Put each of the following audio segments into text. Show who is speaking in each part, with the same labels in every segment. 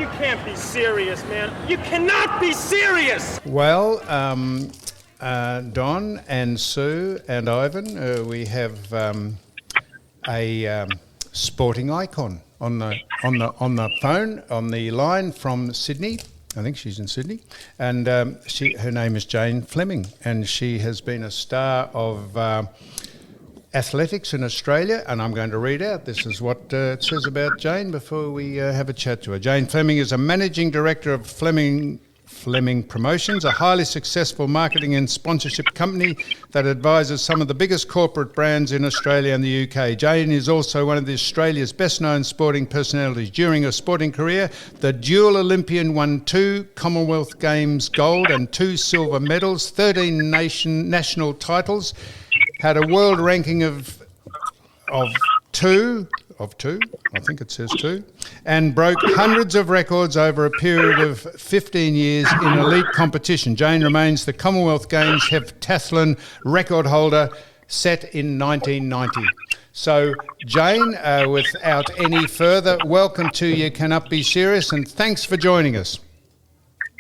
Speaker 1: You can't be serious, man. You cannot be serious!
Speaker 2: Well, Don and Sue and Ivan, we have a sporting icon on the phone, on the line from Sydney. I think she's in Sydney, and her name is Jane Flemming, and she has been a star of athletics in Australia, and I'm going to read out. This is what it says about Jane before we have a chat to her. Jane Flemming is a managing director of Flemming Promotions, a highly successful marketing and sponsorship company that advises some of the biggest corporate brands in Australia and the UK. Jane is also one of Australia's best-known sporting personalities. During her sporting career, the dual Olympian won 2 Commonwealth Games gold and 2 silver medals, 13 national titles, had a world ranking of two, I think it says 2, and broke hundreds of records over a period of 15 years in elite competition. Jane remains the Commonwealth Games heptathlon record holder set in 1990. So, Jane, without any further, welcome to You Cannot Be Serious, and thanks for joining us.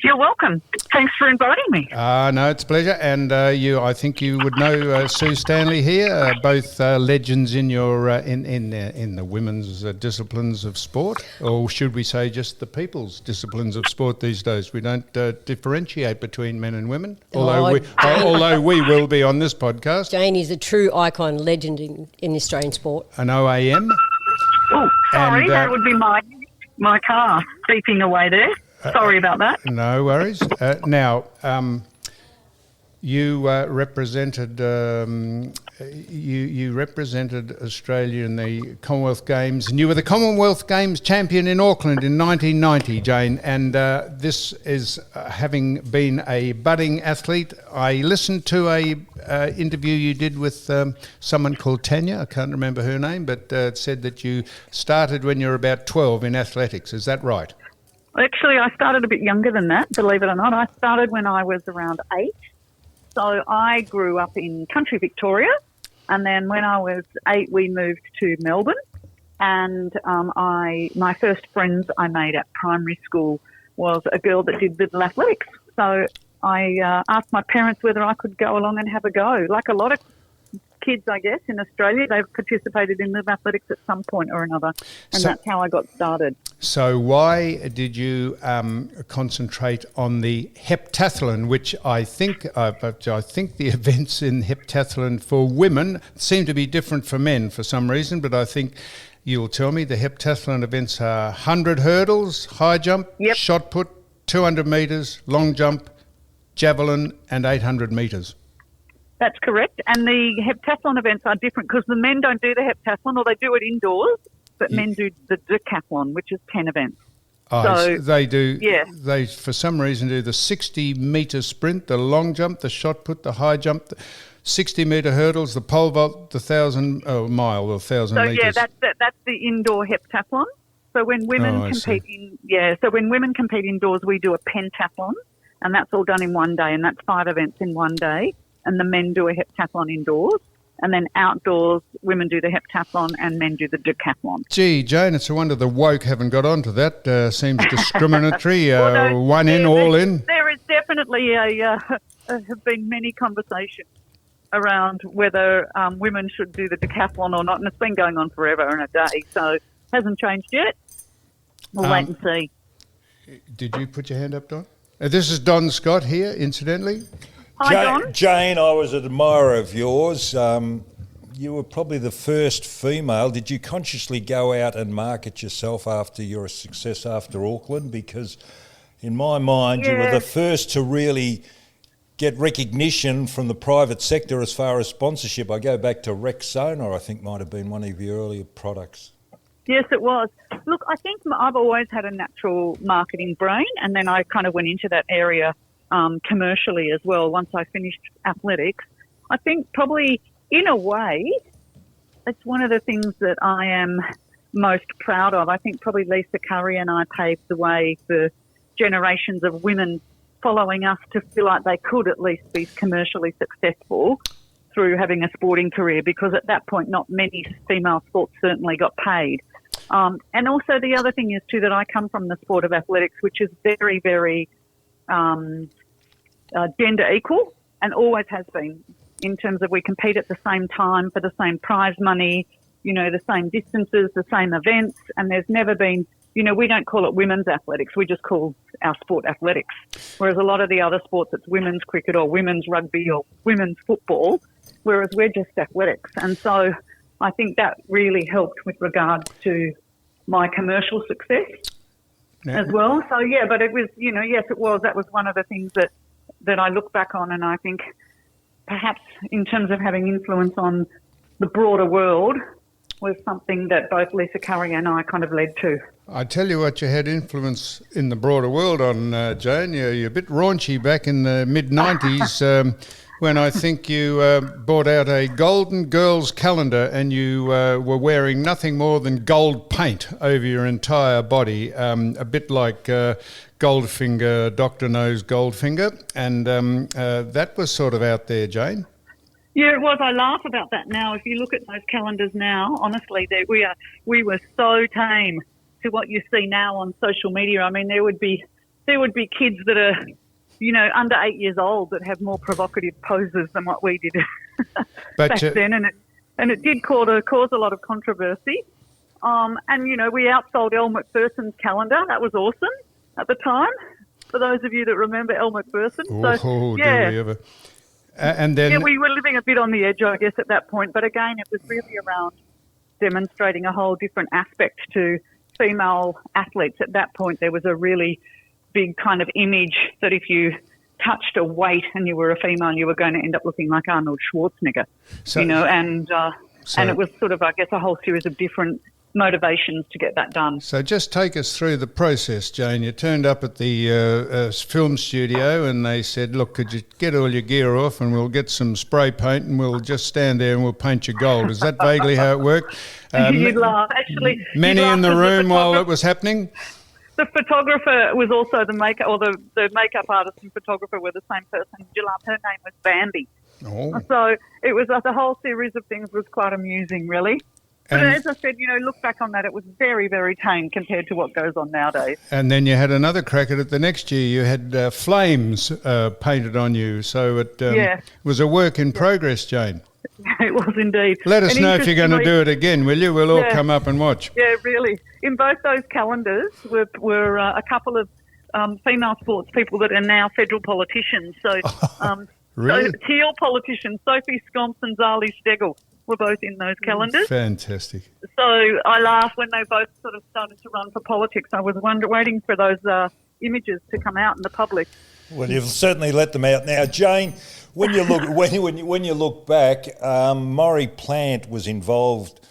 Speaker 3: You're welcome. Thanks for inviting me.
Speaker 2: No, it's a pleasure. And I think you would know Sue Stanley here, both legends in your in the women's disciplines of sport, or should we say just the people's disciplines of sport these days? We don't differentiate between men and women, although we will be on this podcast.
Speaker 4: Jane is a true icon, legend in Australian sport.
Speaker 2: An OAM.
Speaker 3: Oh, sorry, that would be my car beeping away there. Sorry about that.
Speaker 2: No worries. Now, you represented you represented Australia in the Commonwealth Games, and you were the Commonwealth Games champion in Auckland in 1990, Jane. And this is having been a budding athlete. I listened to a interview you did with someone called Tanya. I can't remember her name, but it said that you started when you were about 12 in athletics. Is that right?
Speaker 3: Actually, I started a bit younger than that, believe it or not. I started when I was around 8. So I grew up in country Victoria, and then when I was 8, we moved to Melbourne. And my first friends I made at primary school was a girl that did little athletics. So I asked my parents whether I could go along and have a go. Like a lot of kids, I guess, in Australia, they've participated in little athletics at some point or another, and that's how I got started. So
Speaker 2: why did you concentrate on the heptathlon, which I think the events in heptathlon for women seem to be different for men for some reason, but I think you'll tell me the heptathlon events are 100 hurdles, high jump, shot put, 200 metres, long jump, javelin and 800 metres.
Speaker 3: That's correct. And the heptathlon events are different because the men don't do the heptathlon, or they do it indoors, but men do the decathlon, which is 10 events.
Speaker 2: Oh, so they do. Yeah. They, for some reason, do the 60-metre sprint, the long jump, the shot put, the high jump, the 60-metre hurdles, the pole vault, the 1,000 mile or 1,000 metres. So
Speaker 3: that's the indoor heptathlon. So when women compete indoors, we do a pentathlon, and that's all done in one day, and that's 5 events in one day. And the men do a heptathlon indoors. And then outdoors, women do the heptathlon and men do the decathlon.
Speaker 2: Gee, Jane, it's a wonder the woke haven't got onto that. Seems discriminatory. One in, all in.
Speaker 3: There is definitely have been many conversations around whether women should do the decathlon or not. And it's been going on forever and a day. So it hasn't changed yet. We'll wait and see.
Speaker 2: Did you put your hand up, Don? This is Don Scott here, incidentally.
Speaker 5: Jane, I was an admirer of yours. You were probably the first female. Did you consciously go out and market yourself after your success after Auckland? Because in my mind, you were the first to really get recognition from the private sector as far as sponsorship. I go back to Rexona, I think might have been one of your earlier products.
Speaker 3: Yes, it was. Look, I think I've always had a natural marketing brain, and then I kind of went into that area commercially as well once I finished athletics. I think probably in a way it's one of the things that I am most proud of. I think probably Lisa Curry and I paved the way for generations of women following us to feel like they could at least be commercially successful through having a sporting career, because at that point not many female sports certainly got paid. And also the other thing is too that I come from the sport of athletics, which is very, very gender equal and always has been, in terms of we compete at the same time for the same prize money, the same distances, the same events, and there's never been, we don't call it women's athletics, we just call our sport athletics. Whereas a lot of the other sports, it's women's cricket or women's rugby or women's football, whereas we're just athletics. And so I think that really helped with regards to my commercial success as well. So, yeah, but it was, yes, it was. That was one of the things that I look back on, and I think perhaps in terms of having influence on the broader world was something that both Lisa Curry and I kind of led to.
Speaker 2: I tell you what, you had influence in the broader world on, Jane. You're a bit raunchy back in the mid-90s when I think you brought out a Golden Girls calendar and you were wearing nothing more than gold paint over your entire body, a bit like Goldfinger, Dr. No's Goldfinger, and that was sort of out there, Jane.
Speaker 3: Yeah, it was. I laugh about that now. If you look at those calendars now, honestly, we were so tame to what you see now on social media. I mean, there would be kids that are, under 8 years old that have more provocative poses than what we did back then, and it did cause a lot of controversy. And we outsold Elle Macpherson's calendar. That was awesome at the time. For those of you that remember Elle Macpherson,
Speaker 2: do we ever? And then
Speaker 3: we were living a bit on the edge, I guess, at that point. But again, it was really around demonstrating a whole different aspect to female athletes. At that point, there was a really big kind of image that if you touched a weight and you were a female, you were going to end up looking like Arnold Schwarzenegger, and it was sort of, I guess, a whole series of different motivations to get that done.
Speaker 2: So just take us through the process, Jane. You turned up at the film studio and they said, look, could you get all your gear off and we'll get some spray paint and we'll just stand there and we'll paint you gold. Is that vaguely how it worked?
Speaker 3: You'd laugh. Actually,
Speaker 2: many in the room while it was happening?
Speaker 3: The photographer was also the makeup, or the makeup artist and photographer were the same person. You'd laugh. Her name was Bambi.
Speaker 2: Oh.
Speaker 3: So it was the whole series of things was quite amusing, really. But as I said, look back on that, it was very, very tame compared to what goes on nowadays.
Speaker 2: And then you had another crack at it the next year. You had flames painted on you. So it was a work in progress, Jane.
Speaker 3: It was indeed.
Speaker 2: Let us know if you're going to do it again, will you? We'll all come up and watch.
Speaker 3: Yeah, really. In both those calendars were a couple of female sports people that are now federal politicians. So,
Speaker 2: really?
Speaker 3: So Teal politicians, Sophie Scomps and Zali Stegel, were both in those calendars.
Speaker 2: Fantastic.
Speaker 3: So I laughed when they both sort of started to run for politics. I was waiting for those images to come out in the public.
Speaker 5: Well, you've certainly let them out now, Jane. When you look when you look back, Maury Plant was involved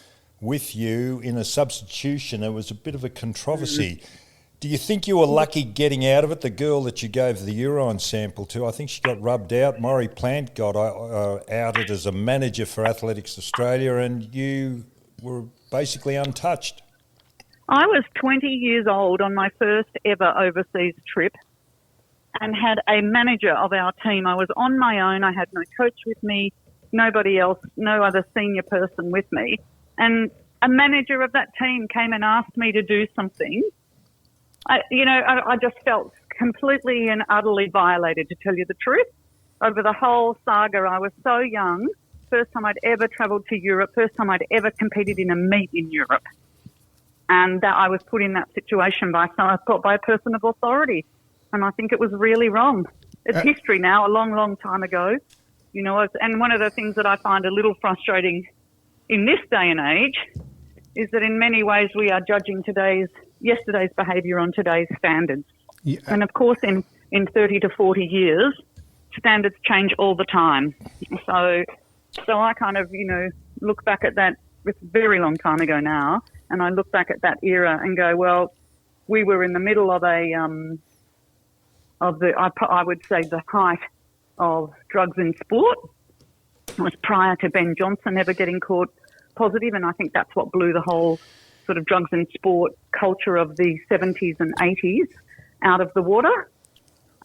Speaker 5: with you in a substitution. It was a bit of a controversy. Mm-hmm. Do you think you were lucky getting out of it? The girl that you gave the urine sample to, I think she got rubbed out. Maury Plant got outed as a manager for Athletics Australia, and you were basically untouched.
Speaker 3: I was 20 years old on my first ever overseas trip and had a manager of our team. I was on my own. I had no coach with me, nobody else, no other senior person with me. And a manager of that team came and asked me to do something. I just felt completely and utterly violated, to tell you the truth. Over the whole saga, I was so young. First time I'd ever travelled to Europe. First time I'd ever competed in a meet in Europe. And I was put in that situation by a person of authority. And I think it was really wrong. It's history now, a long, long time ago. And one of the things that I find a little frustrating in this day and age is that in many ways we are judging yesterday's behaviour on today's standards. Yeah. And of course in 30 to 40 years, standards change all the time. So I kind of, look back at that, it's a very long time ago now, and I look back at that era and go, well, we were in the middle of I would say the height of drugs in sport. It was prior to Ben Johnson ever getting caught positive, and I think that's what blew the whole sort of drugs in sport culture of the 70s and 80s out of the water.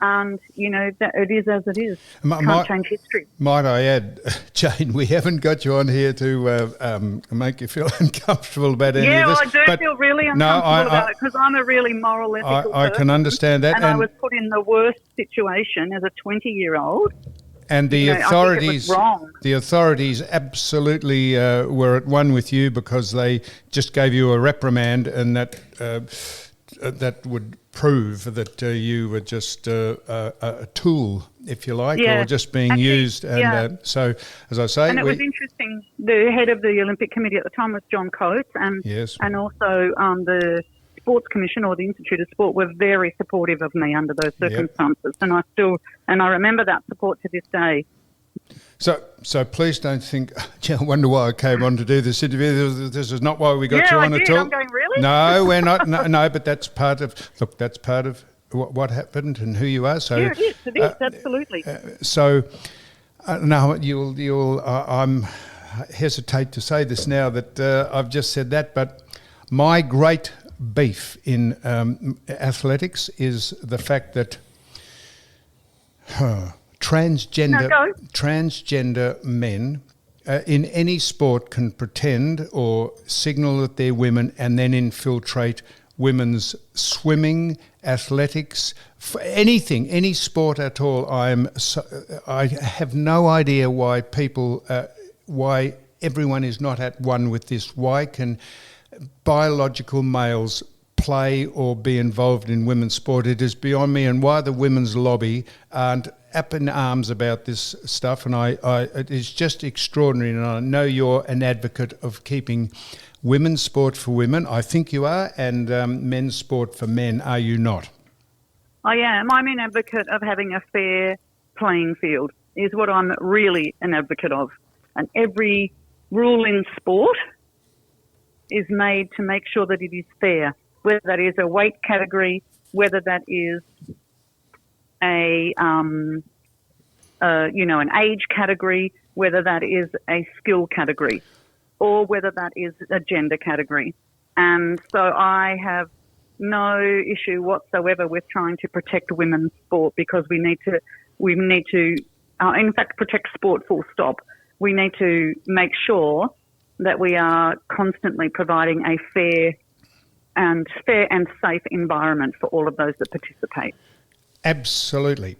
Speaker 3: And, that it is as it is. Can't change history.
Speaker 2: Might I add, Jane, we haven't got you on here to make you feel uncomfortable about any of this.
Speaker 3: Yeah, I do feel really uncomfortable about it because I'm a really moral, ethical person.
Speaker 2: I can understand that.
Speaker 3: And I was put in the worst situation as a 20-year-old.
Speaker 2: And the authorities,
Speaker 3: I think it was wrong.
Speaker 2: The authorities absolutely were at one with you because they just gave you a reprimand, and that would prove that you were just a tool, if you like, or just being used. And so, as I say,
Speaker 3: and it was interesting. The head of the Olympic Committee at the time was John Coates, and also the Sports Commission or the Institute of Sport were very supportive of me under those circumstances, and I remember that support to this day.
Speaker 2: So please don't think, I wonder why I came on to do this interview. This is not why we got you on at all.
Speaker 3: I'm going, really?
Speaker 2: No, we're not. No, but that's part of what happened and who you are. So
Speaker 3: yeah, it is, absolutely.
Speaker 2: So now I'm hesitate to say this now that I've just said that, but my great beef in athletics is the fact that transgender men in any sport can pretend or signal that they're women and then infiltrate women's swimming, athletics, anything, any sport at all. I have no idea why why everyone is not at one with this. Why can biological males play or be involved in women's sport? It is beyond me, and why the women's lobby aren't up in arms about this stuff. And it is just extraordinary. And I know you're an advocate of keeping women's sport for women. I think you are, and men's sport for men. Are you not?
Speaker 3: I am. I'm an advocate of having a fair playing field, is what I'm really an advocate of. And every rule in sport is made to make sure that it is fair, whether that is a weight category, whether that is an age category, whether that is a skill category, or whether that is a gender category. And so I have no issue whatsoever with trying to protect women's sport, because we need to in fact, protect sport full stop. We need to make sure that we are constantly providing a fair and safe environment for all of those that participate.
Speaker 2: Absolutely.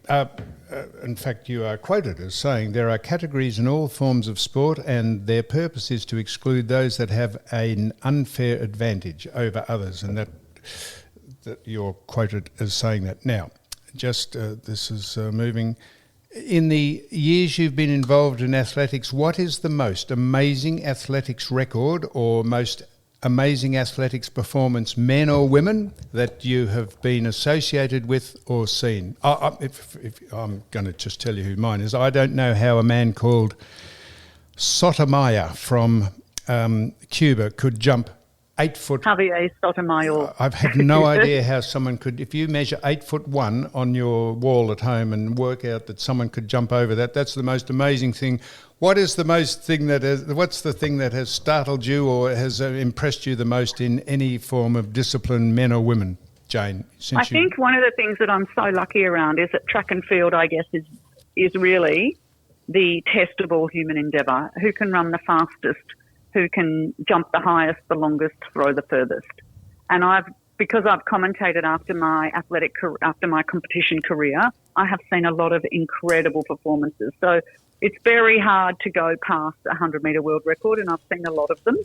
Speaker 2: In fact, you are quoted as saying there are categories in all forms of sport and their purpose is to exclude those that have an unfair advantage over others, and that you're quoted as saying that. Now, this is moving. In the years you've been involved in athletics, what is the most amazing athletics record or most amazing athletics performance, men or women, that you have been associated with or seen? If I'm going to just tell you who mine is. I don't know how a man called Sotomayor from Cuba could jump 8 foot.
Speaker 3: Javier Sotomayor.
Speaker 2: I have no idea how someone could, if you measure 8'1" on your wall at home and work out that someone could jump over that. That's the most amazing thing. What's the thing that has startled you or has impressed you the most in any form of discipline, men or women, Jane?
Speaker 3: I think one of the things that I'm so lucky around is that track and field, I guess, is really the test of all human endeavour. Who can run the fastest? Who can jump the highest, the longest, throw the furthest? And because I've commentated after my competition career, I have seen a lot of incredible performances. So it's very hard to go past a 100-metre world record, and I've seen a lot of them.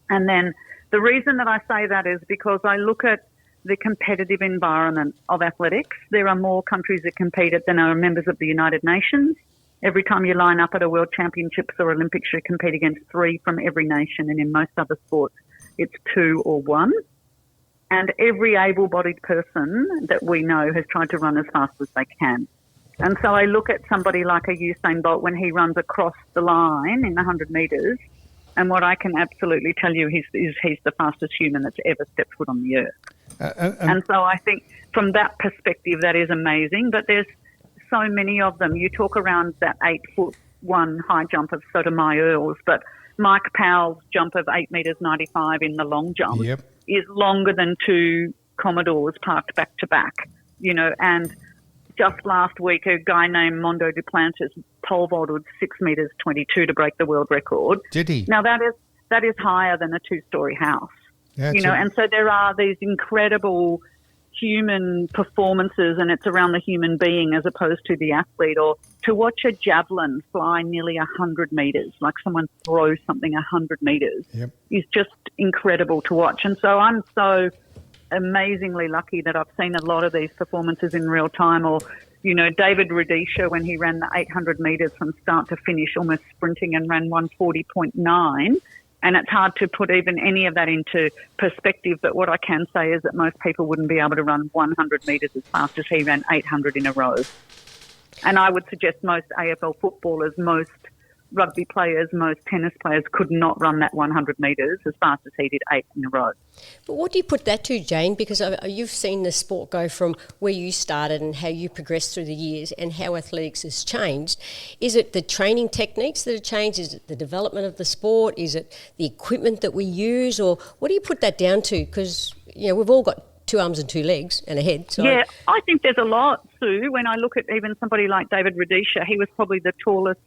Speaker 3: And then the reason that I say that is because I look at the competitive environment of athletics. There are more countries that compete than are members of the United Nations. Every time you line up at a World Championships or Olympics, you compete against 3 from every nation, and in most other sports, it's 2 or 1. And every able-bodied person that we know has tried to run as fast as they can. And so I look at somebody like a Usain Bolt when he runs across the line in 100 metres, and what I can absolutely tell you is he's the fastest human that's ever stepped foot on the earth. And so I think from that perspective, that is amazing. But there's so many of them. You talk around that 8'1" high jump of Sotomayor's, but Mike Powell's jump of 8.95 in the long jump is longer than 2 Commodores parked back to back, and just last week, a guy named Mondo Duplantis pole vaulted 6 metres 22 to break the world record.
Speaker 2: Did he?
Speaker 3: Now that is higher than a 2-story house.
Speaker 2: Yeah,
Speaker 3: And so there are these incredible human performances, and it's around the human being as opposed to the athlete. Or to watch a javelin fly nearly 100 metres, like someone throw something 100 metres, is just incredible to watch. And so I'm so amazingly lucky that I've seen a lot of these performances in real time. Or, David Rudisha, when he ran the 800 metres from start to finish, almost sprinting, and ran 140.9. And it's hard to put even any of that into perspective. But what I can say is that most people wouldn't be able to run 100 metres as fast as he ran 800 in a row. And I would suggest most AFL footballers, most rugby players, most tennis players could not run that 100 metres as fast as he did 8 in a row.
Speaker 4: But what do you put that to, Jane? Because you've seen the sport go from where you started and how you progressed through the years and how athletics has changed. Is it the training techniques that have changed? Is it the development of the sport? Is it the equipment that we use? Or what do you put that down to? Because, we've all got 2 arms and 2 legs and a head. So.
Speaker 3: Yeah, I think there's a lot, Sue. When I look at even somebody like David Rudisha, he was probably the tallest,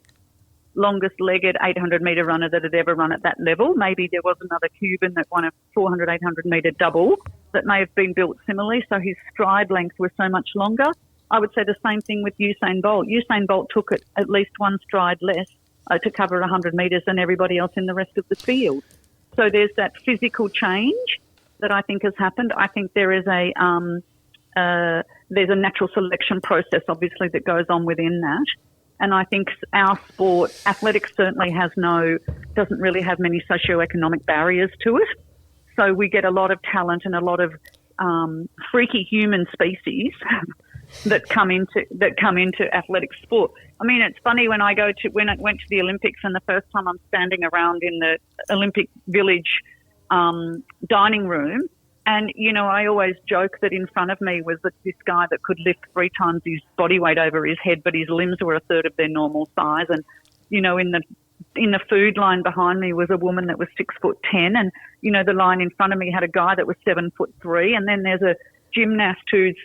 Speaker 3: longest-legged 800-metre runner that had ever run at that level. Maybe there was another Cuban that won a 400, 800-metre double that may have been built similarly, so his stride length was so much longer. I would say the same thing with Usain Bolt. Usain Bolt took at least 1 stride less to cover 100 metres than everybody else in the rest of the field. So there's that physical change that I think has happened. I think there is there's a natural selection process, obviously, that goes on within that. And I think our sport, athletics certainly doesn't really have many socioeconomic barriers to it. So we get a lot of talent and a lot of freaky human species that come into athletic sport. I mean, it's funny when I went to the Olympics, and the first time I'm standing around in the Olympic Village dining room. And, I always joke that in front of me was this guy that could lift 3 times his body weight over his head, but his limbs were a third of their normal size. And, in the food line behind me was a woman that was 6'10", and, the line in front of me had a guy that was 7'3", and then there's a gymnast who's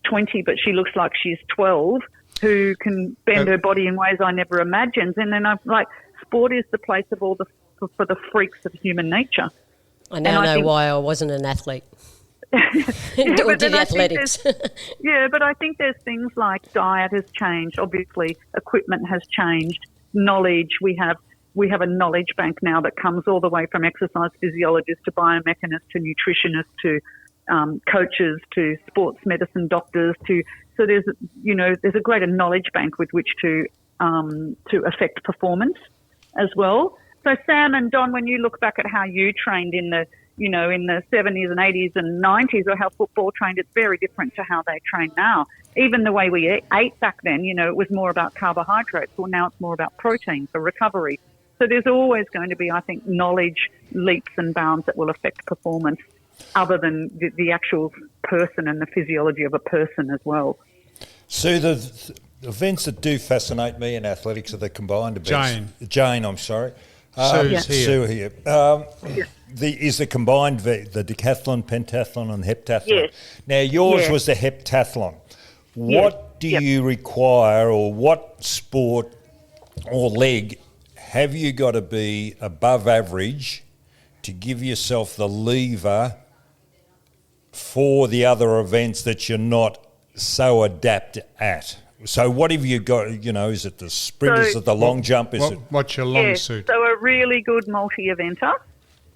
Speaker 3: 20, but she looks like she's 12, who can bend her body in ways I never imagined. And then I'm like, sport is the place of for the freaks of human nature.
Speaker 4: I now know why I wasn't an athlete. Or did athletics.
Speaker 3: But I think there's things like diet has changed. Obviously, equipment has changed. Knowledge, we have a knowledge bank now that comes all the way from exercise physiologists to biomechanists to nutritionists to coaches to sports medicine doctors so there's a greater knowledge bank with which to affect performance as well. So Sam and Don, when you look back at how you trained in the 70s and 80s and 90s, or how football trained, it's very different to how they train now. Even the way we ate back then, it was more about carbohydrates. Well, now it's more about protein for recovery. So there's always going to be, I think, knowledge leaps and bounds that will affect performance other than the actual person and the physiology of a person as well.
Speaker 5: So the events that do fascinate me in athletics are the combined events. Jane, I'm sorry. Sue here. Is the combined the decathlon, pentathlon and heptathlon.
Speaker 3: Yes.
Speaker 5: Now yours was the heptathlon. What do you require, or what sport or leg have you got to be above average to give yourself the lever for the other events that you're not so adept at? So what have you got, is it the sprint, is it the long jump?
Speaker 2: What's your long suit?
Speaker 3: So a really good multi-eventer,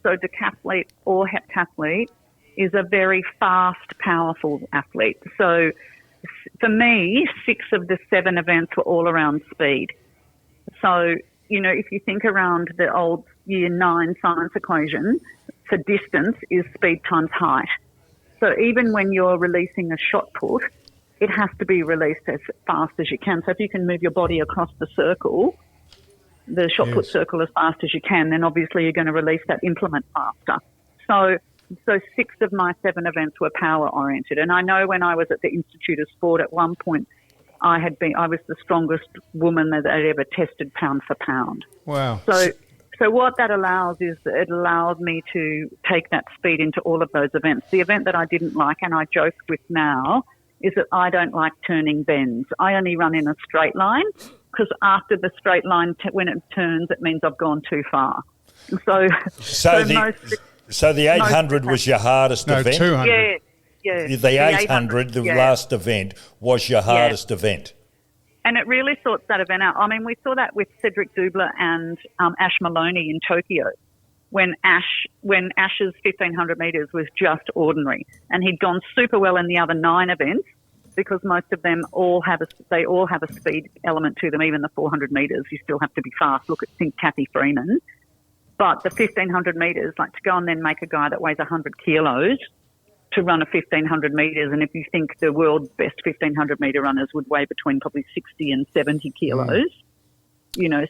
Speaker 3: so decathlete or heptathlete, is a very fast, powerful athlete. So for me, 6 of the 7 events were all around speed. So, if you think around the old Year 9 science equation, for distance is speed times height. So even when you're releasing a shot put, it has to be released as fast as you can. So if you can move your body across the circle, the shot put circle as fast as you can, then obviously you're going to release that implement faster. So 6 of my 7 events were power oriented. And I know when I was at the Institute of Sport at one point, I was the strongest woman that had ever tested pound for pound.
Speaker 2: Wow.
Speaker 3: So what that allows is it allows me to take that speed into all of those events. The event that I didn't like, and I joke with now, is that I don't like turning bends. I only run in a straight line because after the straight line, when it turns, it means I've gone too far. So
Speaker 5: the 800 was your hardest event?
Speaker 2: 200.
Speaker 3: Yeah.
Speaker 5: The 800, the last event, was your hardest event.
Speaker 3: And it really sorts that event out. I mean, we saw that with Cedric Dubler and Ash Maloney in Tokyo, when Ash's 1,500 metres was just ordinary, and he'd gone super well in the other 9 events because most of them all have a speed element to them. Even the 400 metres, you still have to be fast. Think Kathy Freeman, but the 1,500 metres, like to go and then make a guy that weighs 100 kilos to run a 1,500 metres, and if you think the world's best 1,500 metre runners would weigh between probably 60 and 70 kilos,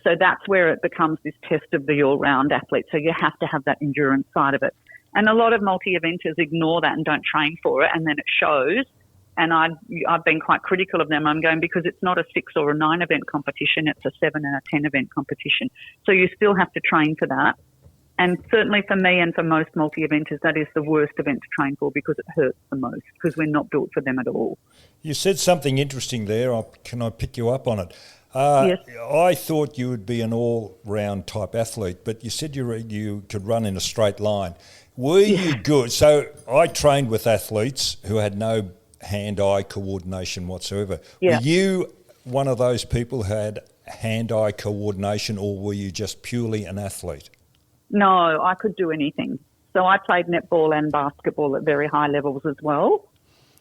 Speaker 3: so that's where it becomes this test of the all-round athlete. So you have to have that endurance side of it. And a lot of multi-eventers ignore that and don't train for it, and then it shows. And I've been quite critical of them. I'm going, because it's not a 6 or a 9 event competition, it's a 7 and a 10 event competition. So you still have to train for that. And certainly for me and for most multi-eventers, that is the worst event to train for because it hurts the most, because we're not built for them at all.
Speaker 5: You said something interesting there. Can I pick you up on it?
Speaker 3: Yes.
Speaker 5: I thought you would be an all-round type athlete, but you said you could run in a straight line. Were you good? So I trained with athletes who had no hand-eye coordination whatsoever.
Speaker 3: Yeah.
Speaker 5: Were you one of those people who had hand-eye coordination, or were you just purely an athlete?
Speaker 3: No, I could do anything. So I played netball and basketball at very high levels as well.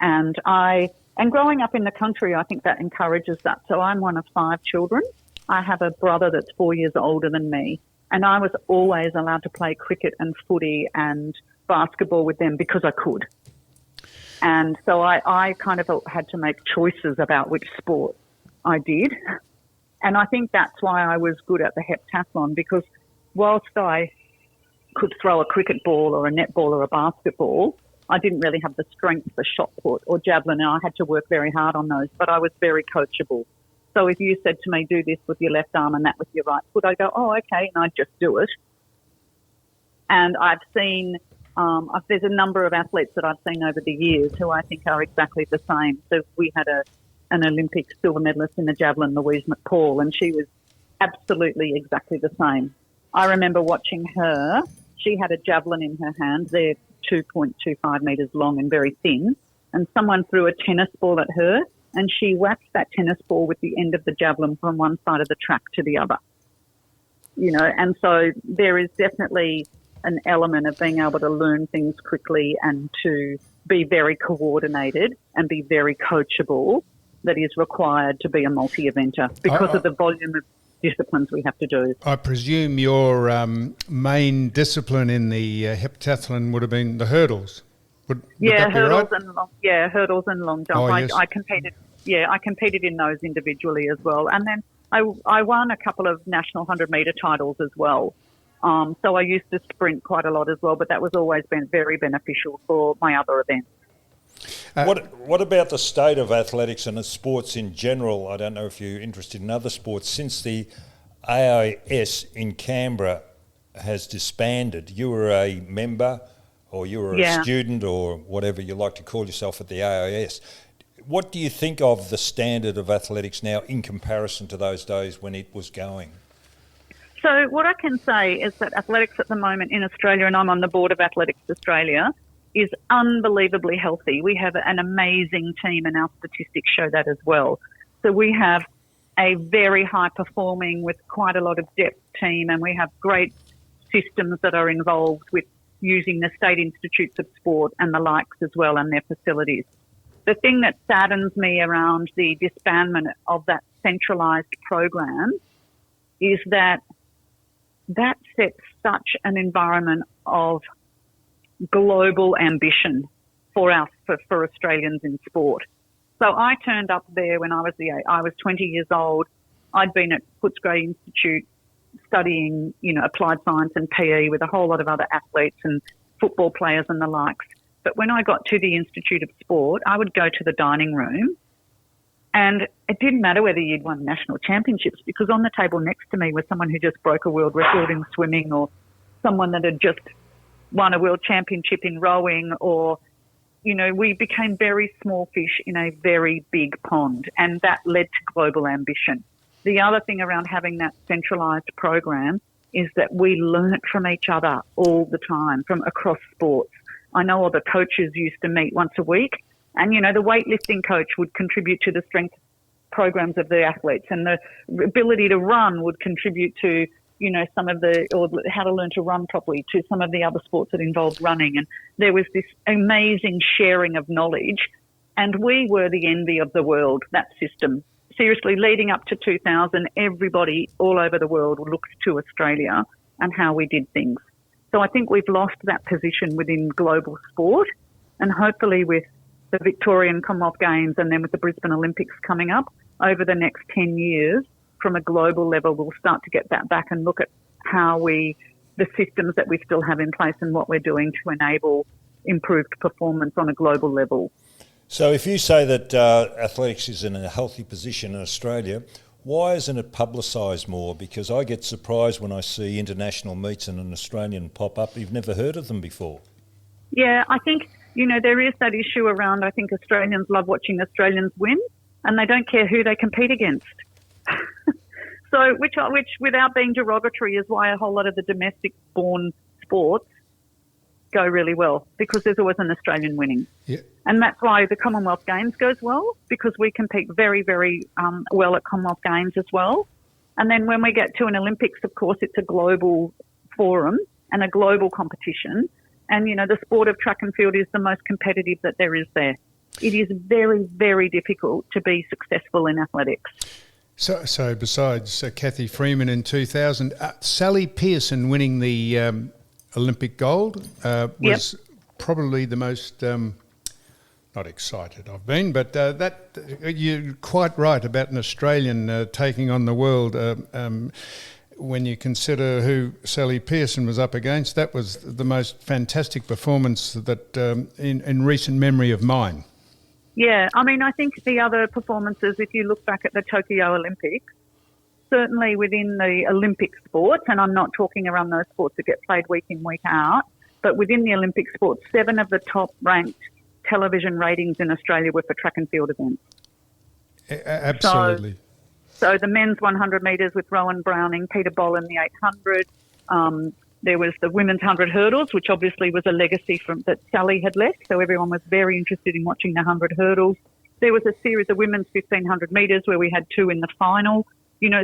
Speaker 3: And growing up in the country, I think that encourages that. So I'm one of 5 children. I have a brother that's 4 years older than me. And I was always allowed to play cricket and footy and basketball with them because I could. And so I kind of had to make choices about which sport I did. And I think that's why I was good at the heptathlon, because whilst I could throw a cricket ball or a netball or a basketball, I didn't really have the strength for shot put or javelin, and I had to work very hard on those, but I was very coachable. So if you said to me, do this with your left arm and that with your right foot, I'd go, oh, okay, and I'd just do it. And I've seen, there's a number of athletes that I've seen over the years who I think are exactly the same. So we had an Olympic silver medalist in the javelin, Louise McPaul, and she was absolutely exactly the same. I remember watching her. She had a javelin in her hand. They're 2.25 metres long and very thin. And someone threw a tennis ball at her, and she whacked that tennis ball with the end of the javelin from one side of the track to the other. And so there is definitely an element of being able to learn things quickly and to be very coordinated and be very coachable that is required to be a multi-eventer because of the volume of disciplines we have to do.
Speaker 2: I presume your main discipline in the heptathlon would have been the hurdles. Would that be
Speaker 3: hurdles
Speaker 2: right?
Speaker 3: Hurdles and long jump.
Speaker 2: Oh, yes.
Speaker 3: I competed in those individually as well, and then I won a couple of national 100-metre titles as well. So I used to sprint quite a lot as well, but that was always been very beneficial for my other events.
Speaker 5: What about the state of athletics and sports in general? I don't know if you're interested in other sports. Since the AIS in Canberra has disbanded, you were a member or you were a student or whatever you like to call yourself at the AIS. What do you think of the standard of athletics now in comparison to those days when it was going?
Speaker 3: So what I can say is that athletics at the moment in Australia, and I'm on the board of Athletics Australia, is unbelievably healthy. We have an amazing team, and our statistics show that as well. So we have a very high-performing with quite a lot of depth team, and we have great systems that are involved with using the State Institutes of Sport and the likes as well and their facilities. The thing that saddens me around the disbandment of that centralised program is that sets such an environment of global ambition for Australians in sport. So I turned up there when I was 20 years old. I'd been at Footscray Institute studying, applied science and PE with a whole lot of other athletes and football players and the likes. But when I got to the Institute of Sport, I would go to the dining room, and it didn't matter whether you'd won national championships, because on the table next to me was someone who just broke a world record in swimming, or someone that had just won a world championship in rowing, or we became very small fish in a very big pond, and that led to global ambition. The other thing around having that centralised program is that we learnt from each other all the time from across sports. I know all the coaches used to meet once a week, and, the weightlifting coach would contribute to the strength programs of the athletes, and the ability to run would contribute to, some of or how to learn to run properly, to some of the other sports that involved running. And there was this amazing sharing of knowledge, and we were the envy of the world, that system. Seriously, leading up to 2000, everybody all over the world looked to Australia and how we did things. So I think we've lost that position within global sport, and hopefully with the Victorian Commonwealth Games and then with the Brisbane Olympics coming up over the next 10 years, from a global level, we'll start to get that back and look at how the systems that we still have in place and what we're doing to enable improved performance on a global level.
Speaker 5: So if you say that athletics is in a healthy position in Australia, why isn't it publicised more? Because I get surprised when I see international meets and an Australian pop up. You've never heard of them before.
Speaker 3: Yeah, I think, there is that issue around, I think Australians love watching Australians win, and they don't care who they compete against. So, which without being derogatory, is why a whole lot of the domestic-born sports go really well, because there's always an Australian winning.
Speaker 2: Yeah.
Speaker 3: And that's why the Commonwealth Games goes well, because we compete very, very well at Commonwealth Games as well. And then when we get to an Olympics, of course, it's a global forum and a global competition. And, the sport of track and field is the most competitive that there is there. It is very, very difficult to be successful in athletics.
Speaker 2: So besides Kathy Freeman in 2000, Sally Pearson winning the Olympic gold was probably the most, not excited I've been, but that you're quite right about an Australian taking on the world. When you consider who Sally Pearson was up against, that was the most fantastic performance that in recent memory of mine.
Speaker 3: Yeah, I think the other performances, if you look back at the Tokyo Olympics, certainly within the Olympic sports, and I'm not talking around those sports that get played week in, week out, but within the Olympic sports, 7 of the top-ranked television ratings in Australia were for track and field events.
Speaker 2: Absolutely.
Speaker 3: So the men's 100 metres with Rowan Browning, Peter Boll in the 800. There was the women's 100 hurdles, which obviously was a legacy that Sally had left. So everyone was very interested in watching the 100 hurdles. There was a series of women's 1,500 metres where we had 2 in the final.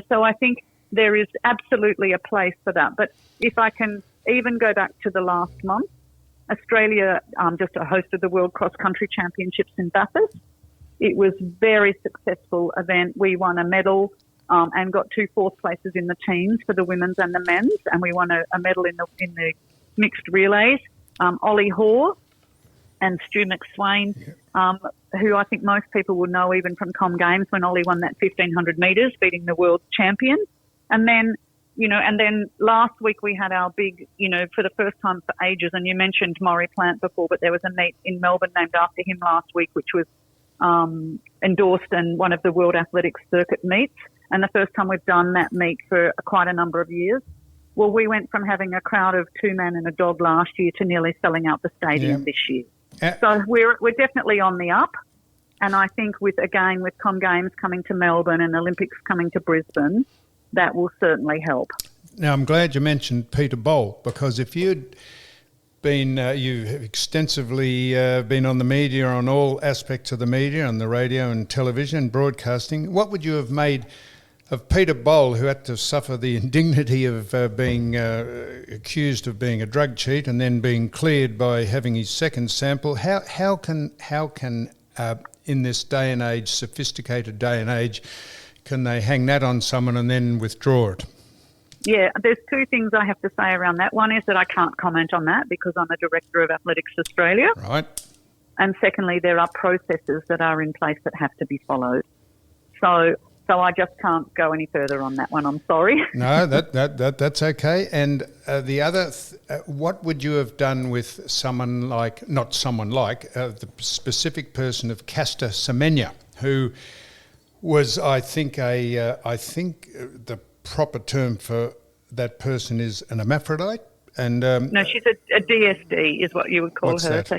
Speaker 3: So I think there is absolutely a place for that. But if I can even go back to the last month, Australia just hosted the World Cross Country Championships in Bathurst. It was a very successful event. We won a medal and got 2 fourth places in the teams for the women's and the men's, and we won a medal in the mixed relays. Ollie Hoare and Stu McSwain, who I think most people will know even from Com Games when Ollie won that 1,500 metres, beating the world champion. And then, and then last week we had our big, for the first time for ages, and you mentioned Maury Plant before, but there was a meet in Melbourne named after him last week, which was endorsed in one of the World Athletics Circuit meets, and the first time we've done that meet for quite a number of years. Well, we went from having a crowd of 2 men and a dog last year to nearly selling out the stadium this year. So we're definitely on the up, and I think with Com Games coming to Melbourne and Olympics coming to Brisbane, that will certainly help.
Speaker 2: Now, I'm glad you mentioned Peter Boll, because if you've extensively been on the media, on all aspects of the media, on the radio and television and broadcasting, what would you have made of Peter Boll, who had to suffer the indignity of being accused of being a drug cheat and then being cleared by having his second sample? How can in this day and age, sophisticated day and age, can they hang that on someone and then withdraw it?
Speaker 3: Yeah, there's 2 things I have to say around that. One is that I can't comment on that because I'm a director of Athletics Australia.
Speaker 2: Right.
Speaker 3: And secondly, there are processes that are in place that have to be followed. So I just can't go any further on that one. I'm sorry.
Speaker 2: No, that's okay. And the other, what would you have done with the specific person of Caster Semenya, who was, I think the proper term for that person is an hermaphrodite, and
Speaker 3: no, she's a DSD, is what you would call her.
Speaker 2: That?
Speaker 3: So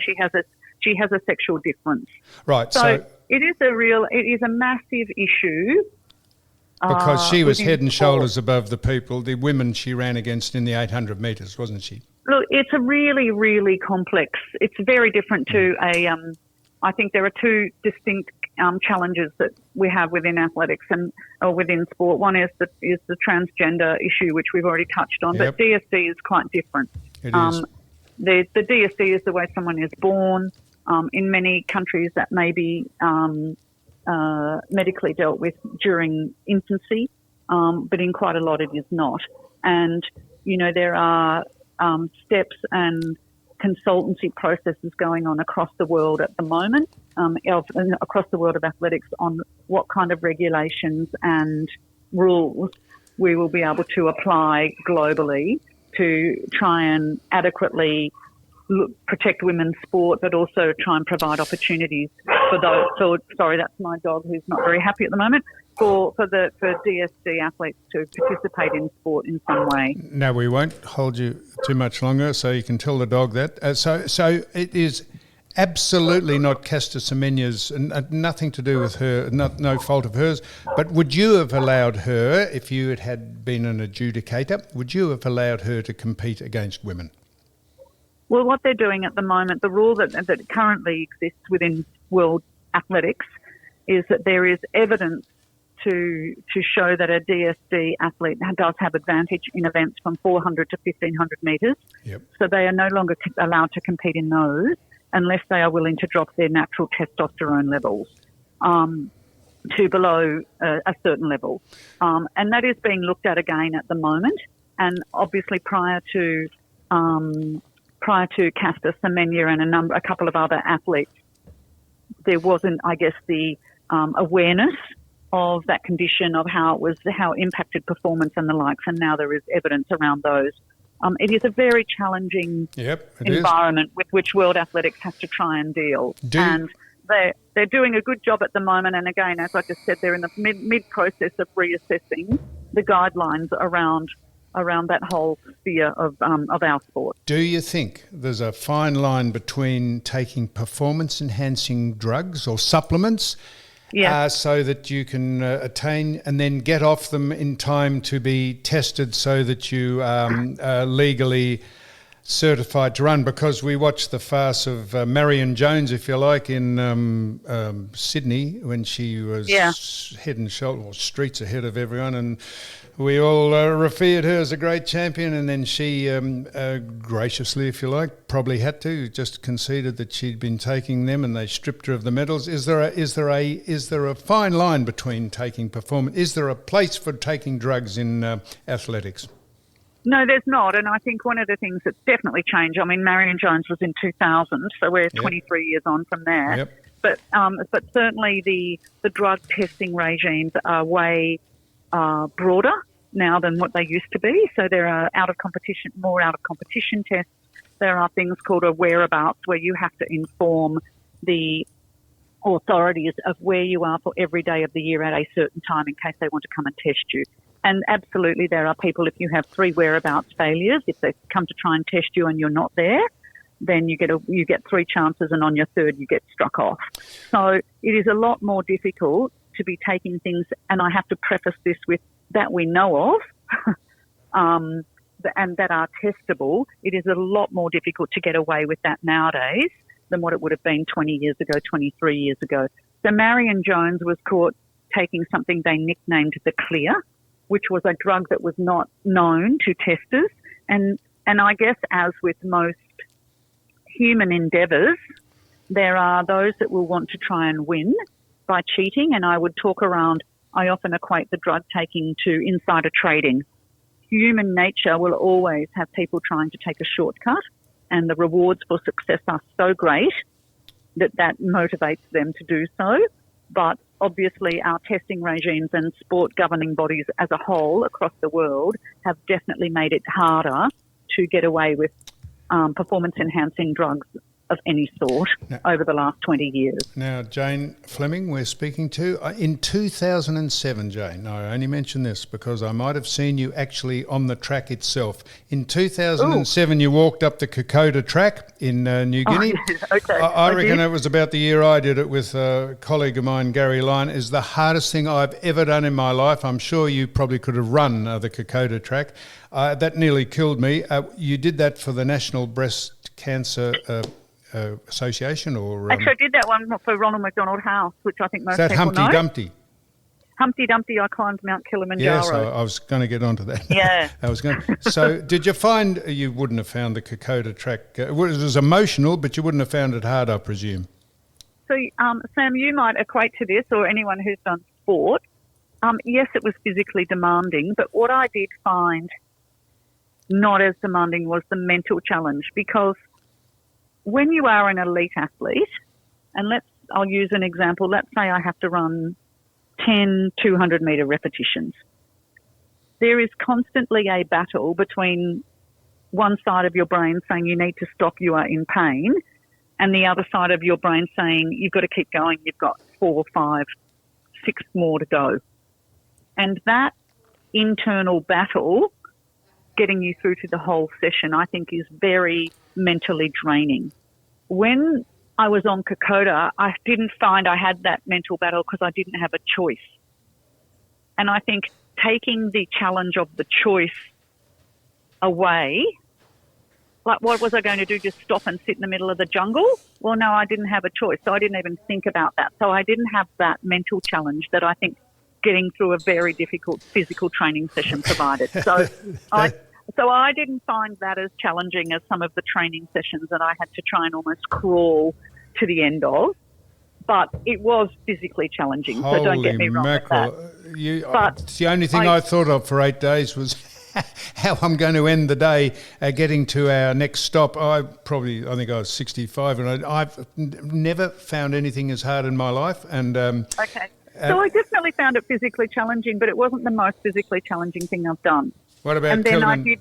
Speaker 3: she has a sexual difference.
Speaker 2: Right.
Speaker 3: So it is a massive issue.
Speaker 2: Because she was
Speaker 3: within
Speaker 2: head and
Speaker 3: sport.
Speaker 2: shoulders above the women she ran against in the 800 metres, wasn't she?
Speaker 3: Look, it's a really, really complex. It's very different to I think there are two distinct challenges that we have within athletics or within sport. One is the transgender issue, which we've already touched on,
Speaker 2: Yep.
Speaker 3: but DSD is quite different.
Speaker 2: It is.
Speaker 3: The DSD is the way someone is born. In many countries, that may be medically dealt with during infancy, but in quite a lot it is not. And, there are steps and consultancy processes going on across the world at the moment, across the world of athletics, on what kind of regulations and rules we will be able to apply globally to try and adequately protect women's sport, but also try and provide opportunities for those. So, sorry, that's my dog who's not very happy at the moment. For DSD athletes to participate in sport in some way.
Speaker 2: No, we won't hold you too much longer, so you can tell the dog that. So it is absolutely not Caster Semenya's, nothing to do with her, no fault of hers. But would you have allowed her, if you had been an adjudicator, would you have allowed her to compete against women?
Speaker 3: Well, what they're doing at the moment, the rule that currently exists within world athletics, is that there is evidence to show that a DSD athlete does have advantage in events from 400 to 1,500 metres.
Speaker 2: Yep.
Speaker 3: So they are no longer allowed to compete in those unless they are willing to drop their natural testosterone levels to below a certain level. And that is being looked at again at the moment. And obviously prior to Caster Semenya and a couple of other athletes, there wasn't, I guess, the awareness of that condition, of how it impacted performance and the likes, and now there is evidence around those. It is a very challenging environment with which World Athletics has to try and deal. And they're doing a good job at the moment, and again, as I just said, they're in the mid-process of reassessing the guidelines around that whole sphere of our sport.
Speaker 2: Do you think there's a fine line between taking performance-enhancing drugs or supplements so that you can attain and then get off them in time to be tested so that you are legally certified to run? Because we watched the farce of Marion Jones, if you like, in Sydney when she was head and shoulder, or streets ahead of everyone, and we all revered her as a great champion, and then she graciously, if you like, probably had to, just conceded that she'd been taking them, and they stripped her of the medals. Is there a fine line between taking performance? Is there a place for taking drugs in athletics?
Speaker 3: No, there's not, and I think one of the things that's definitely changed. I mean, Marion Jones was in 2000, so we're 23 years on from there.
Speaker 2: Yep.
Speaker 3: But certainly the drug testing regimes are way broader now than what they used to be. So there are more out of competition tests. There are things called a whereabouts, where you have to inform the authorities of where you are for every day of the year at a certain time in case they want to come and test you. And absolutely, there are people, if you have 3 whereabouts failures, if they come to try and test you and you're not there, then you get 3 chances, and on your third you get struck off. So it is a lot more difficult to be taking things, and I have to preface this with that we know of and that are testable. It is a lot more difficult to get away with that nowadays than what it would have been 20 years ago, 23 years ago. So Marion Jones was caught taking something they nicknamed the Clear, which was a drug that was not known to testers. And I guess, as with most human endeavours, there are those that will want to try and win by cheating, and I often equate the drug taking to insider trading. Human nature will always have people trying to take a shortcut, and the rewards for success are so great that motivates them to do so. But obviously our testing regimes and sport governing bodies as a whole across the world have definitely made it harder to get away with performance-enhancing drugs of any sort over the last 20 years.
Speaker 2: Now, Jane Flemming, we're speaking to. In 2007, Jane, I only mention this because I might have seen you actually on the track itself. In 2007, you walked up the Kokoda track in New Guinea.
Speaker 3: Okay.
Speaker 2: I reckon it was about the year I did it with a colleague of mine, Gary Lyon. It's the hardest thing I've ever done in my life. I'm sure you probably could have run the Kokoda track. That nearly killed me. You did that for the National Breast Cancer Association, or
Speaker 3: actually, I did that one for Ronald McDonald House, which I think most
Speaker 2: that
Speaker 3: people
Speaker 2: Humpty
Speaker 3: know.
Speaker 2: Dumpty?
Speaker 3: Humpty Dumpty, I climbed Mount Kilimanjaro.
Speaker 2: Yes, I was going to get onto that.
Speaker 3: Yeah.
Speaker 2: So, did you find you wouldn't have found the Kokoda track? It was emotional, but you wouldn't have found it hard, I presume.
Speaker 3: So, Sam, you might equate to this, or anyone who's done sport. Yes, it was physically demanding, but what I did find not as demanding was the mental challenge, because when you are an elite athlete, and I'll use an example. Let's say I have to run 10 200-metre repetitions. There is constantly a battle between one side of your brain saying you need to stop, you are in pain, and the other side of your brain saying you've got to keep going, you've got 4, 5, 6 more to go. And that internal battle, getting you through to the whole session, I think is very mentally draining. When I was on Kokoda, I didn't find I had that mental battle because I didn't have a choice. And I think taking the challenge of the choice away, like what was I going to do, just stop and sit in the middle of the jungle? Well, no, I didn't have a choice, so I didn't even think about that. So I didn't have that mental challenge that I think getting through a very difficult physical training session provided. So I didn't find that as challenging as some of the training sessions that I had to try and almost crawl to the end of. But it was physically challenging, so don't get me wrong with that.
Speaker 2: The only thing I thought of for 8 days was how I'm going to end the day getting to our next stop. I think I was 65, and I've never found anything as hard in my life. And
Speaker 3: okay. So I definitely found it physically challenging, but it wasn't the most physically challenging thing I've done.
Speaker 2: What about
Speaker 3: and then I did.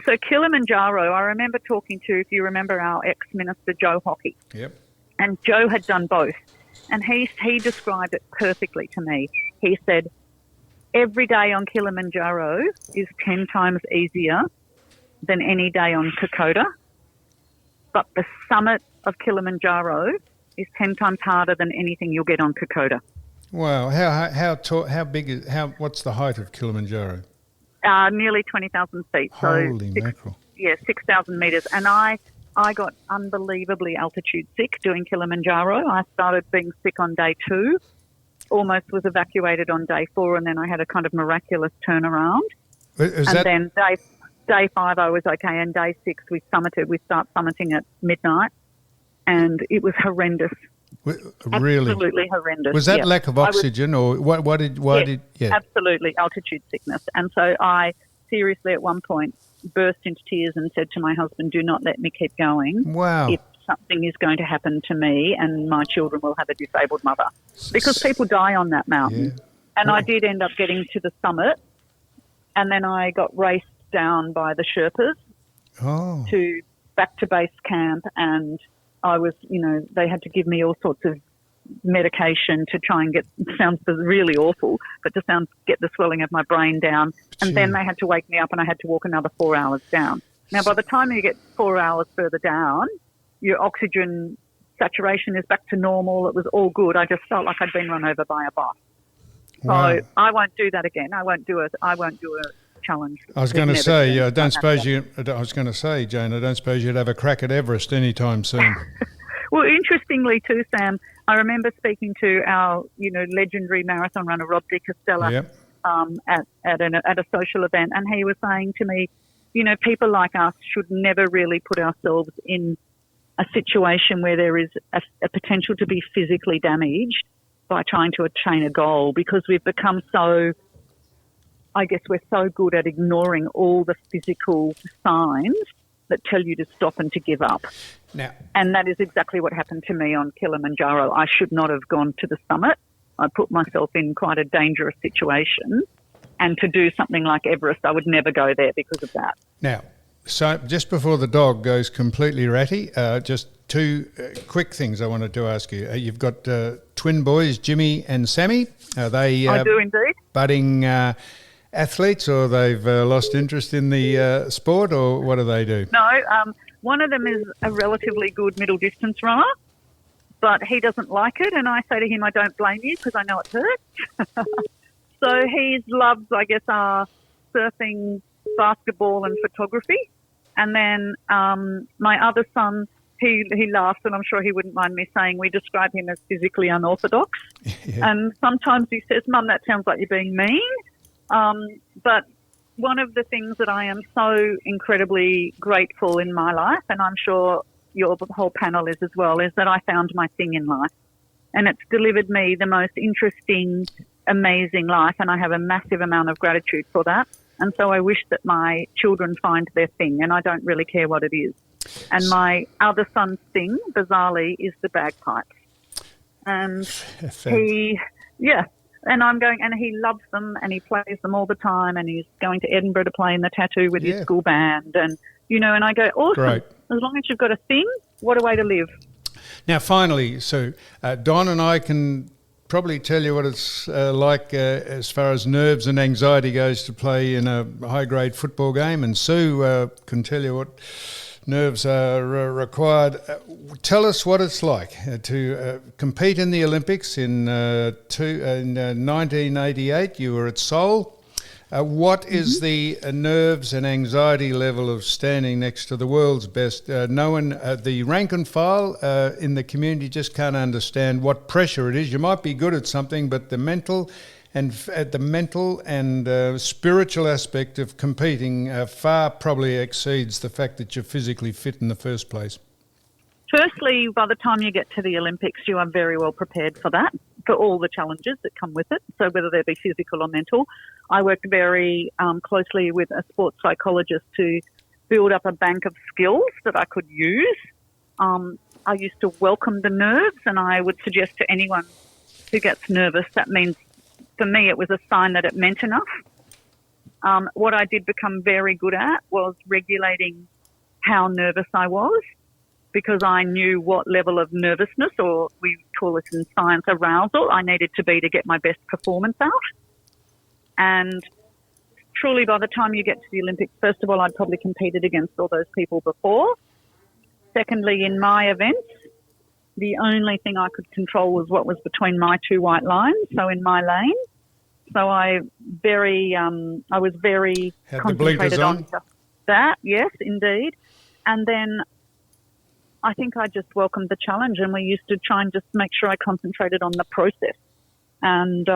Speaker 3: So Kilimanjaro, I remember talking to, if you remember, our ex-minister Joe Hockey.
Speaker 2: Yep.
Speaker 3: And Joe had done both. And he described it perfectly to me. He said, every day on Kilimanjaro is 10 times easier than any day on Kokoda. But the summit of Kilimanjaro is 10 times harder than anything you'll get on Kokoda.
Speaker 2: Wow. How tall, what's the height of Kilimanjaro?
Speaker 3: Nearly 20,000 feet.
Speaker 2: Holy mackerel.
Speaker 3: Yeah, 6,000 metres. And I got unbelievably altitude sick doing Kilimanjaro. I started being sick on day 2, almost was evacuated on day 4, and then I had a kind of miraculous turnaround. Then day 5 I was okay, and day 6 we summited. We start summiting at midnight, and it was horrendous.
Speaker 2: Really?
Speaker 3: Absolutely horrendous.
Speaker 2: Was that lack of oxygen, or why did?
Speaker 3: Absolutely, altitude sickness. And so I seriously at one point burst into tears and said to my husband, do not let me keep going.
Speaker 2: Wow.
Speaker 3: If something is going to happen to me and my children will have a disabled mother. Because people die on that mountain.
Speaker 2: Yeah.
Speaker 3: And I did end up getting to the summit, and then I got raced down by the Sherpas to back to base camp, and I was, they had to give me all sorts of medication to try and get, sounds really awful, but to get the swelling of my brain down. And then they had to wake me up and I had to walk another 4 hours down. Now, by the time you get 4 hours further down, your oxygen saturation is back to normal. It was all good. I just felt like I'd been run over by a bus.
Speaker 2: Wow.
Speaker 3: So I won't do that again. I won't do a challenge.
Speaker 2: I was going to say, I was going to say, Jane, I don't suppose you'd have a crack at Everest anytime soon.
Speaker 3: Well, interestingly too, Sam, I remember speaking to our, legendary marathon runner, Rob De Castella, at a social event, and he was saying to me, people like us should never really put ourselves in a situation where there is a potential to be physically damaged by trying to attain a goal, because we've become we're so good at ignoring all the physical signs that tell you to stop and to give up. And that is exactly what happened to me on Kilimanjaro. I should not have gone to the summit. I put myself in quite a dangerous situation. And to do something like Everest, I would never go there because of that.
Speaker 2: Now, so just before the dog goes completely ratty, just two quick things I wanted to ask you. You've got twin boys, Jimmy and Sammy. Are they
Speaker 3: I do indeed.
Speaker 2: budding athletes, or they've lost interest in the sport, or what do they do?
Speaker 3: No, one of them is a relatively good middle distance runner, but he doesn't like it, and I say to him, I don't blame you because I know it hurts. So his loves, I guess, are surfing, basketball and photography. And then my other son, he laughs, and I'm sure he wouldn't mind me saying we describe him as physically unorthodox.
Speaker 2: Yeah.
Speaker 3: And sometimes he says, Mum, that sounds like you're being mean. But one of the things that I am so incredibly grateful in my life, and I'm sure your whole panel is as well, is that I found my thing in life. And it's delivered me the most interesting, amazing life, and I have a massive amount of gratitude for that. And so I wish that my children find their thing, and I don't really care what it is. And my other son's thing, bizarrely, is the bagpipes. And and I'm going, and he loves them, and he plays them all the time, and he's going to Edinburgh to play in the tattoo with his school band, and and I go, awesome.
Speaker 2: Great.
Speaker 3: As long as you've got a thing, what a way to live.
Speaker 2: Now, finally, so Don and I can probably tell you what it's like as far as nerves and anxiety goes to play in a high-grade football game, and Sue can tell you what nerves are required. Tell us what it's like to compete in the Olympics in 1988. You were at Seoul. What is the nerves and anxiety level of standing next to the world's best? No one, the rank and file in the community just can't understand what pressure it is. You might be good at something, but the mental and spiritual aspect of competing far probably exceeds the fact that you're physically fit in the first place.
Speaker 3: Firstly, by the time you get to the Olympics, you are very well prepared for that, for all the challenges that come with it. So whether they be physical or mental, I worked very closely with a sports psychologist to build up a bank of skills that I could use. I used to welcome the nerves, and I would suggest to anyone who gets nervous, that means, for me, it was a sign that it meant enough. What I did become very good at was regulating how nervous I was, because I knew what level of nervousness, or we call it in science arousal, I needed to be to get my best performance out. And truly, by the time you get to the Olympics, first of all, I'd probably competed against all those people before. Secondly, in my events, the only thing I could control was what was between my two white lines, so in my lane. So I was very concentrated on just that, yes, indeed. And then I think I just welcomed the challenge, and we used to try and just make sure I concentrated on the process. And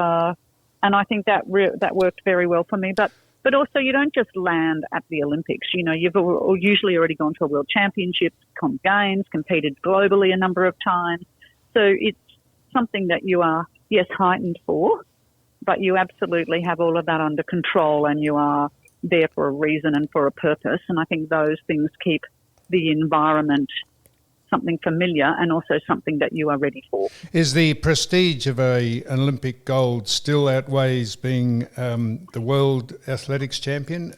Speaker 3: I think that worked very well for me. But also, you don't just land at the Olympics. You've usually already gone to a World Championships, Com Games, competed globally a number of times. So it's something that you are, yes, heightened for, but you absolutely have all of that under control, and you are there for a reason and for a purpose. And I think those things keep the environment something familiar and also something that you are ready for.
Speaker 2: Is the prestige of an Olympic gold still outweighs being the world athletics champion?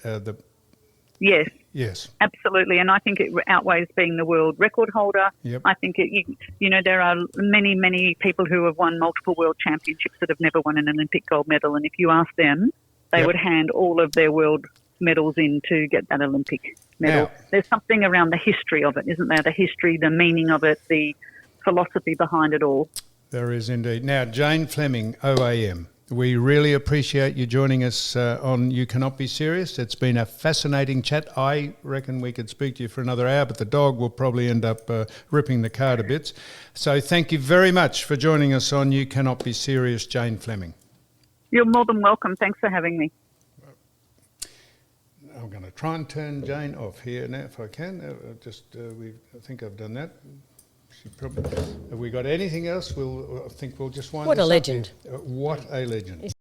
Speaker 3: Yes.
Speaker 2: Yes.
Speaker 3: Absolutely. And I think it outweighs being the world record holder.
Speaker 2: Yep.
Speaker 3: I think, there are many, many people who have won multiple world championships that have never won an Olympic gold medal. And if you ask them, they would hand all of their world medals in to get that Olympic medal.
Speaker 2: Now,
Speaker 3: there's something around the history of it, isn't there? The history, the meaning of it, the philosophy behind it all.
Speaker 2: There is indeed. Now, Jane Flemming, OAM, we really appreciate you joining us on You Cannot Be Serious. It's been a fascinating chat. I reckon we could speak to you for another hour, but the dog will probably end up ripping the car to bits. So thank you very much for joining us on You Cannot Be Serious, Jane Flemming.
Speaker 3: You're more than welcome. Thanks for having me.
Speaker 2: I'm going to try and turn Jane off here now if I can. I think I've done that. Have we got anything else? I think we'll just wind
Speaker 4: What
Speaker 2: this
Speaker 4: a
Speaker 2: up
Speaker 4: legend.
Speaker 2: here. What a legend.